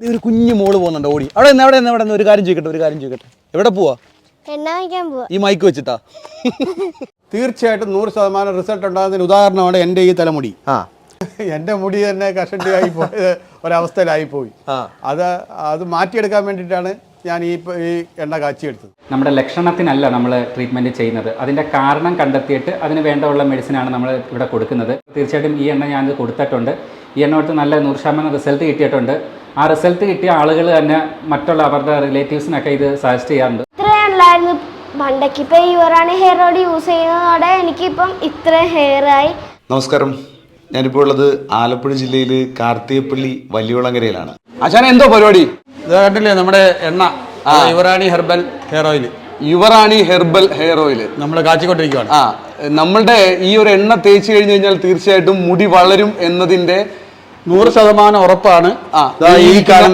ഒരു കുഞ്ഞു മോള് പോകുന്നുണ്ട് ഓടി. അവിടെ ഒരു കാര്യം ചോദിക്കട്ടെ. എവിടെ പോവാ? ഈ മൈക്ക് വെച്ചിട്ടാ? തീർച്ചയായിട്ടും 100% റിസൾട്ട് ഉണ്ടാകുന്നതിന് ഉദാഹരണമാണ് എൻ്റെ ഈ തലമുടി. എൻ്റെ മുടി തന്നെ കഷണ്ടിയായി പോയത് ഒരവസ്ഥയിലായിപ്പോയി. അത് മാറ്റിയെടുക്കാൻ വേണ്ടിയിട്ടാണ് ഞാൻ ഈ എണ്ണ കാച്ചിയെടുത്തത്. നമ്മുടെ ലക്ഷണത്തിനല്ല നമ്മൾ ട്രീറ്റ്മെൻറ്റ് ചെയ്യുന്നത്, അതിൻ്റെ കാരണം കണ്ടെത്തിയിട്ട് അതിന് വേണ്ടമുള്ള മെഡിസിനാണ് നമ്മൾ ഇവിടെ കൊടുക്കുന്നത്. തീർച്ചയായിട്ടും ഈ എണ്ണ ഞാനത് കൊടുത്തിട്ടുണ്ട്. ഈ എണ്ണ കൊടുത്ത് നല്ല 100% റിസൾട്ട് കിട്ടിയിട്ടുണ്ട്. ആ റിസൾട്ട് കിട്ടിയ ആളുകൾ തന്നെ മറ്റുള്ള അവരുടെ റിലേറ്റീവ്സിനൊക്കെ ഇത് സജസ്റ്റ് ചെയ്യാറുണ്ട്. ഇത്രയുണ്ടായിരുന്നു പണ്ടൊക്കെ, ഇപ്പം യുവറാണി ഹെയർ ഓയിൽ യൂസ് ചെയ്യുന്നതോടെ എനിക്കിപ്പം ഇത്ര ഹെയറായി. നമസ്കാരം, ഞാനിപ്പോൾ ഉള്ളത് ആലപ്പുഴ ജില്ലയിൽ കാർത്തികപ്പള്ളി വലിയകുളങ്ങരയിലാണ്. ആശാന എന്തോ പരിപാടി? ഇത് കണ്ടില്ലേ നമ്മുടെ എണ്ണ, Yuvarani herbal hair oil. Yuvarani herbal hair oil നമ്മൾ കാച്ചിക്കൊണ്ടിരിക്കുകയാണ്. നമ്മളുടെ ഈ ഒരു എണ്ണ തേച്ച് കഴിഞ്ഞു കഴിഞ്ഞാൽ തീർച്ചയായിട്ടും മുടി വളരും എന്നതിന്റെ 100% ഉറപ്പാണ്. ഈ കാണുന്ന